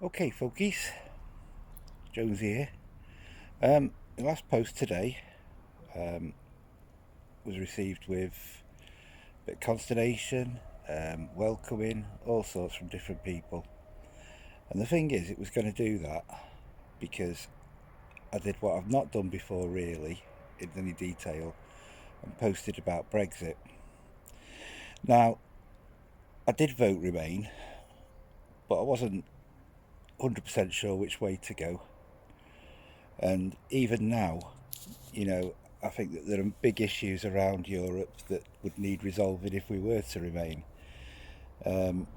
Okay, folkies, Jones here. The last post today um, was received with a bit of consternation, welcoming, all sorts from different people. And the thing is, it was going to do that because I did what I've not done before, really, in any detail, and posted about Brexit. Now, I did vote Remain, but I wasn't 100% sure which way to go. And even now, you know, I think that there are big issues around Europe that would need resolving if we were to remain. Um,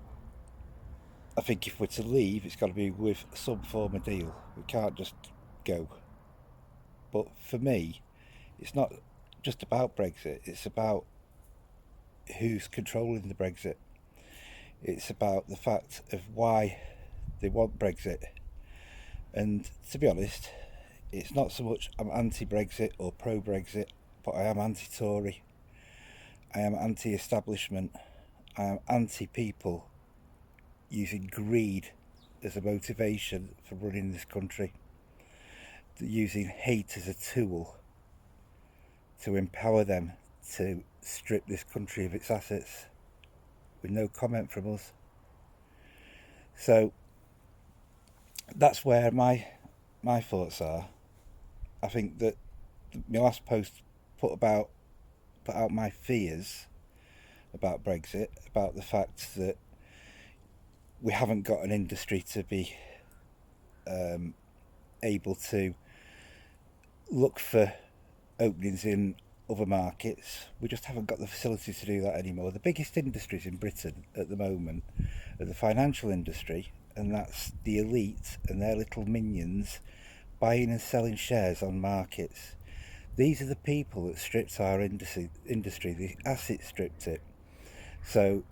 I think if we're to leave, it's got to be with some form of deal. We can't just go. But for me, it's not just about Brexit, it's about who's controlling the Brexit. It's about the fact of why they want Brexit. And to be honest, it's not so much I'm anti Brexit or pro Brexit, but I am anti Tory. I am anti establishment. I am anti people using greed as a motivation for running this country, using hate as a tool to empower them to strip this country of its assets with no comment from us. So that's where my thoughts are. I think that my last post put about put out my fears about Brexit, about the fact that we haven't got an industry to be um, able to look for openings in other markets. We just haven't got the facilities to do that anymore. The biggest industries in Britain at the moment are the financial industry, and that's the elite and their little minions buying and selling shares on markets. These are the people that stripped our industry. The asset stripped it. So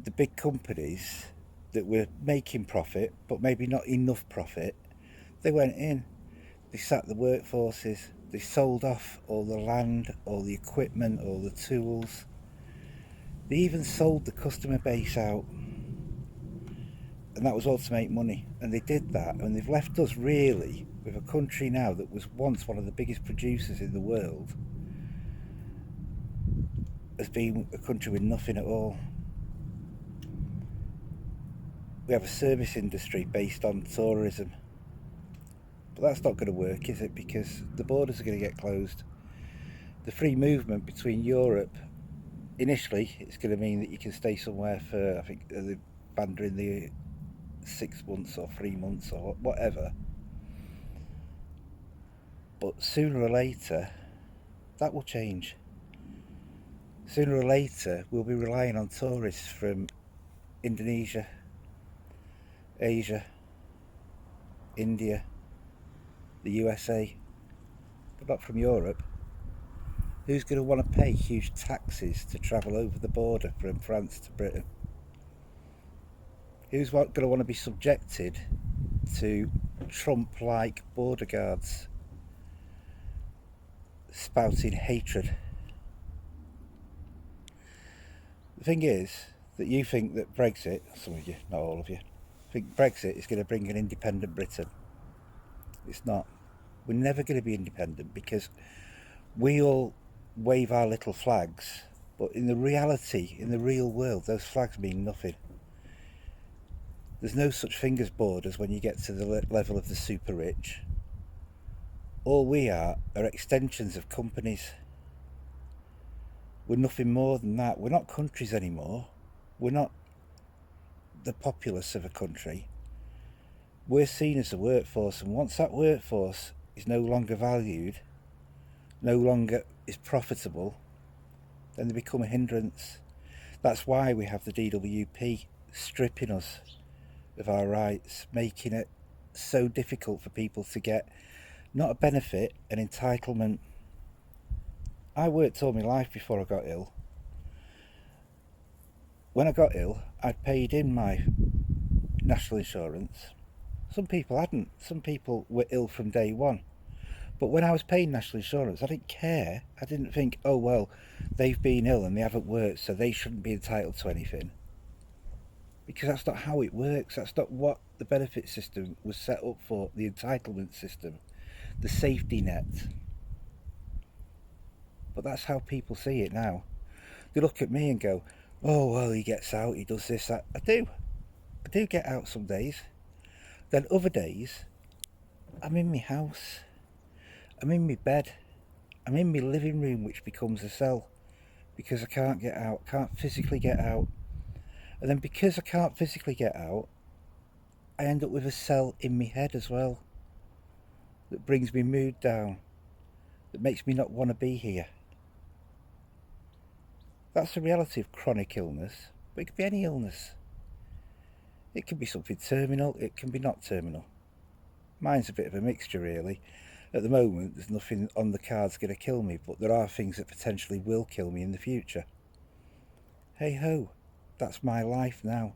the big companies that were making profit, but maybe not enough profit, they went in. They sacked the workforces. They sold off all the land, all the equipment, all the tools. They even sold the customer base out, and that was all to make money. And they did that, and they've left us really with a country now that was once one of the biggest producers in the world as being a country with nothing at all. We have a service industry based on tourism, but that's not going to work, is it? Because the borders are going to get closed. The free movement between Europe, initially, it's going to mean that you can stay somewhere for, I think, the band in the 6 months or 3 months or whatever. But sooner or later, that will change. Sooner or later, we'll be relying on tourists from Indonesia, Asia, India, the USA, but not from Europe. Who's going to want to pay huge taxes to travel over the border from France to Britain? Who's going to want to be subjected to Trump like border guards spouting hatred? The thing is that you think that Brexit, some of you, not all of you, think Brexit is going to bring an independent Britain. It's not. We're never going to be independent because we all wave our little flags, but in the reality, in the real world, those flags mean nothing. There's no such thing as borders when you get to the level of the super rich. All we are extensions of companies. We're nothing more than that. We're not countries anymore. We're not the populace of a country. We're seen as a workforce, and once that workforce is no longer valued, no longer is profitable, then they become a hindrance. That's why we have the DWP stripping us of our rights, making it so difficult for people to get not a benefit, an entitlement. I worked all my life before I got ill. When I got ill, I'd paid in my national insurance. Some people hadn't. Some people were ill from day one. But when I was paying national insurance, I didn't care. I didn't think, oh, well, they've been ill and they haven't worked, so they shouldn't be entitled to anything. because that's not how it works. That's not what the benefit system was set up for, the entitlement system, the safety net. But that's how people see it now. They look at me and go, oh, well, he gets out, he does this, that. I do. I do get out some days. Then other days, I'm in my house. I'm in my bed. I'm in my living room, which becomes a cell because I can't get out, can't physically get out. And then because I can't physically get out, I end up with a cell in my head as well that brings my mood down, that makes me not want to be here. That's the reality of chronic illness, but it could be any illness. It can be something terminal, it can be not terminal. Mine's a bit of a mixture, really. At the moment, there's nothing on the cards going to kill me, but there are things that potentially will kill me in the future. Hey ho, that's my life now.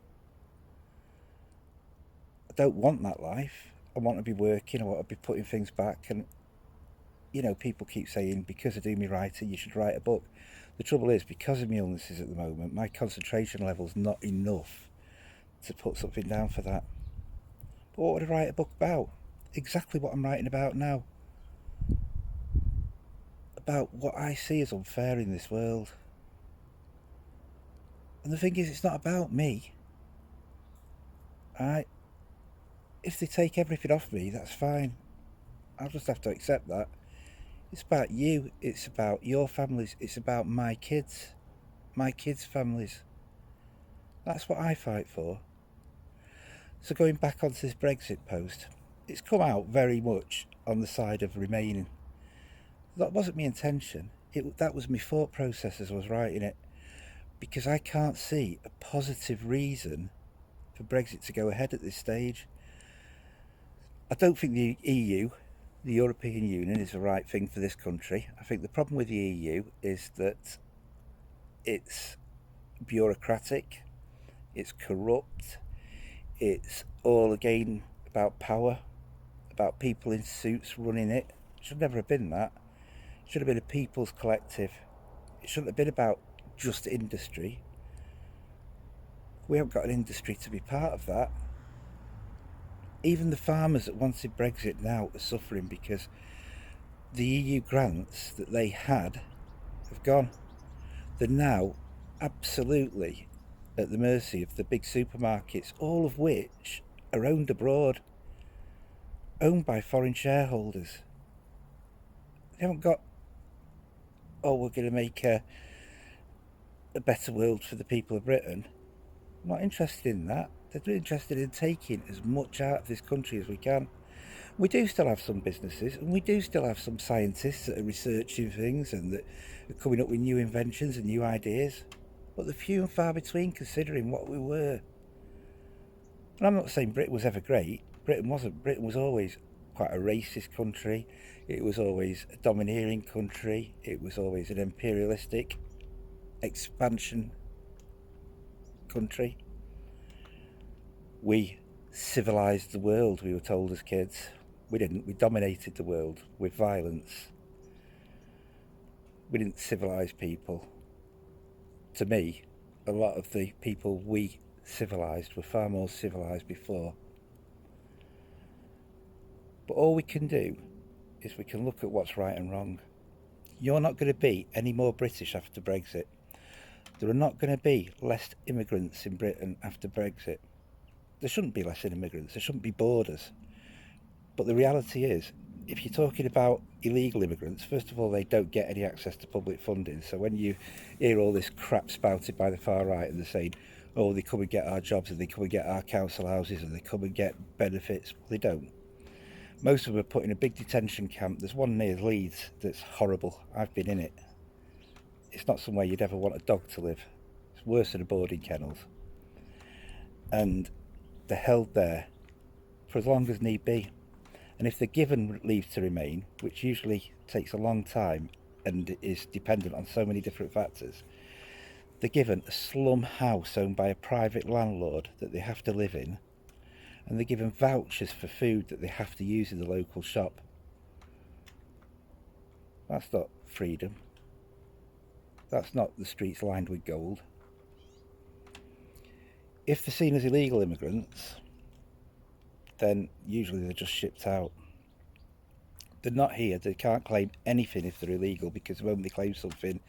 I don't want that life. I want to be working, I want to be putting things back, and people keep saying, because I do me writing, you should write a book. The trouble is, because of my illnesses at the moment, my concentration level's not enough to put something down for that. But what would I write a book about? Exactly what I'm writing about now. About what I see as unfair in this world. And the thing is, it's not about me. Alright? If they take everything off me, that's fine. I'll just have to accept that. It's about you. It's about your families. It's about my kids' families. That's what I fight for. So going back onto this Brexit post, it's come out very much on the side of remaining. That wasn't my intention. That was my thought process as I was writing it. Because I can't see a positive reason for Brexit to go ahead at this stage. I don't think the EU, the European Union, is the right thing for this country. I think the problem with the EU is that it's bureaucratic, it's corrupt, it's all again about power, about people in suits running it. It should never have been that. It should have been a people's collective. It shouldn't have been about just industry. We haven't got an industry to be part of that. Even the farmers that wanted Brexit now are suffering because the EU grants that they had have gone. They're now absolutely at the mercy of the big supermarkets, all of which are owned abroad, owned by foreign shareholders. They haven't got, oh, we're going to make a better world for the people of Britain. I'm not interested in that. They're interested in taking as much out of this country as we can. We do still have some businesses, and we do still have some scientists that are researching things and that are coming up with new inventions and new ideas, but they're few and far between considering what we were. And I'm not saying Britain was ever great. Britain wasn't. Britain was always quite a racist country. It was always a domineering country. It was always an imperialistic expansion country. We civilised the world, we were told as kids. We didn't. We dominated the world with violence. We didn't civilise people. To me, a lot of the people we civilised were far more civilised before. But all we can do is we can look at what's right and wrong. You're not going to be any more British after Brexit. There are not going to be less immigrants in Britain after Brexit. There shouldn't be less immigrants. There shouldn't be borders. But the reality is, if you're talking about illegal immigrants, first of all, they don't get any access to public funding. So when you hear all this crap spouted by the far right and they're saying, oh, they come and get our jobs and they come and get our council houses and they come and get benefits, well, they don't. Most of them are put in a big detention camp. There's one near Leeds that's horrible. I've been in it. It's not somewhere you'd ever want a dog to live. It's worse than a boarding kennels. And they're held there for as long as need be. And if they're given leave to remain, which usually takes a long time and is dependent on so many different factors, they're given a slum house owned by a private landlord that they have to live in, and they're given vouchers for food that they have to use in the local shop. That's not freedom. That's not the streets lined with gold. if they're seen as illegal immigrants, then usually they're just shipped out. They're not here, they can't claim anything if they're illegal, because the moment they claim something,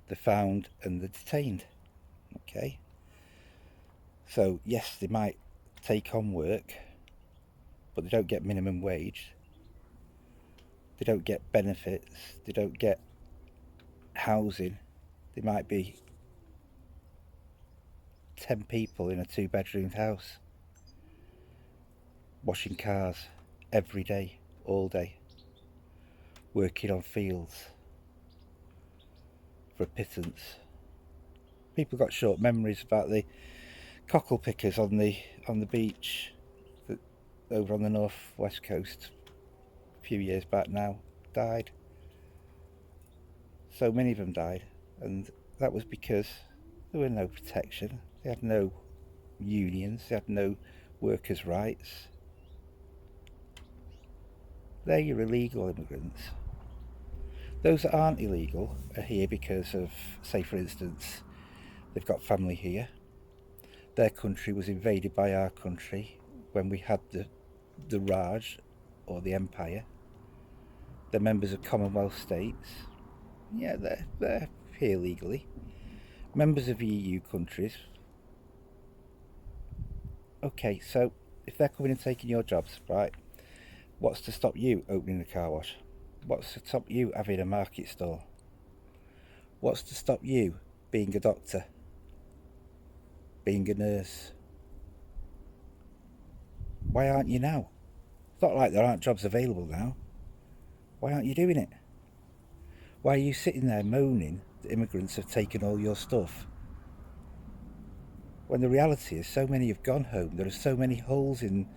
they're found and they're detained. Okay? So, yes, they might take on work, but they don't get minimum wage. They don't get benefits. They don't get housing. They might be 10 people in a 2-bedroom house, washing cars every day, all day, working on fields for a pittance. People got short memories about the cockle pickers on the beach that, over on the north-west coast a few years back now, died. So many of them died, and that was because there were no protection. They had no unions, they had no workers' rights. They're your illegal immigrants. Those that aren't illegal are here because of, say for instance, they've got family here. Their country was invaded by our country when we had the Raj, or the Empire. They're members of Commonwealth states. Yeah, they're here legally. Members of EU countries. Okay, so if they're coming and taking your jobs, right, what's to stop you opening a car wash? What's to stop you having a market stall? What's to stop you being a doctor? Being a nurse? Why aren't you now? It's not like there aren't jobs available now. Why aren't you doing it? Why are you sitting there moaning that immigrants have taken all your stuff? When the reality is so many have gone home. There are so many holes in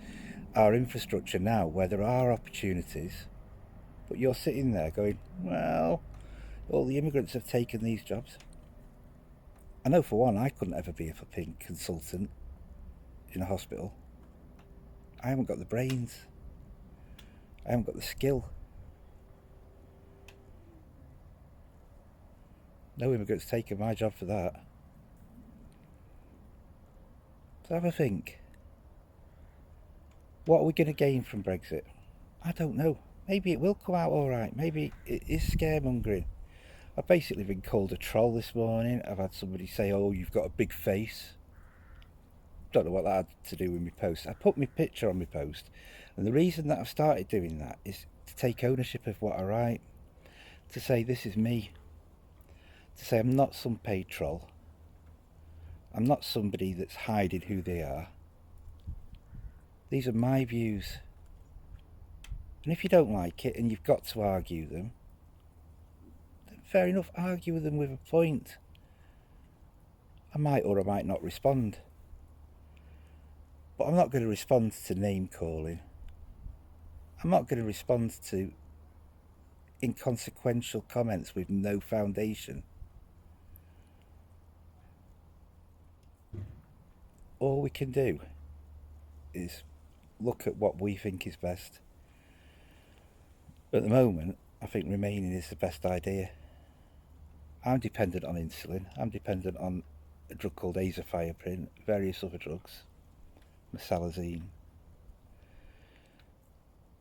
our infrastructure now where there are opportunities, but you're sitting there going, well, all the immigrants have taken these jobs. I know for one, I couldn't ever be a flipping consultant in a hospital. I haven't got the brains. I haven't got the skill. No immigrant's taken my job for that. So have a think. What are we going to gain from Brexit? I don't know. Maybe it will come out alright. Maybe it is scaremongering. I've basically been called a troll this morning. I've had somebody say, oh, you've got a big face. Don't know what that had to do with my post. I put my picture on my post, and the reason that I've started doing that is to take ownership of what I write. To say this is me. To say I'm not some paid troll. I'm not somebody that's hiding who they are. These are my views. And if you don't like it and you've got to argue them, then fair enough, argue with them with a point. I might or I might not respond. But I'm not going to respond to name calling. I'm not going to respond to inconsequential comments with no foundation. All we can do is look at what we think is best. At the moment, I think remaining is the best idea. I'm dependent on insulin. I'm dependent on a drug called azathioprine, various other drugs, mesalazine,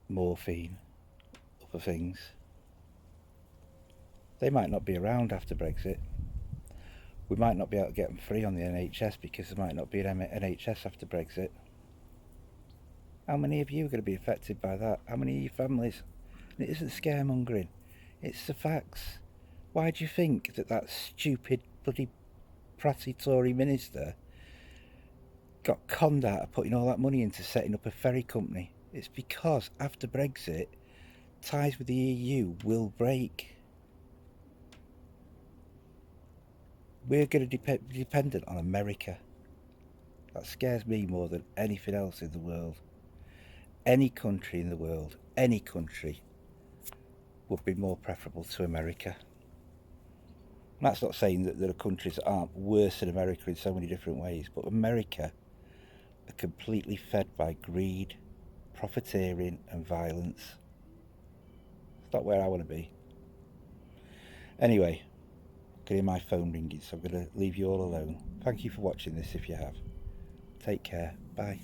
morphine, other things. They might not be around after Brexit. We might not be able to get them free on the NHS because there might not be an NHS after Brexit. How many of you are going to be affected by that? How many of your families? And it isn't scaremongering. It's the facts. Why do you think that stupid bloody pratty Tory minister got conned out of putting all that money into setting up a ferry company? It's because after Brexit, ties with the EU will break. We're going to be dependent on America. That scares me more than anything else in the world. Any country in the world, any country, would be more preferable to America. And that's not saying that there are countries that aren't worse than America in so many different ways, but America are completely fed by greed, profiteering and violence. It's not where I want to be. Anyway, I can hear my phone ringing, so I'm going to leave you all alone. Thank you for watching this if you have. Take care. Bye.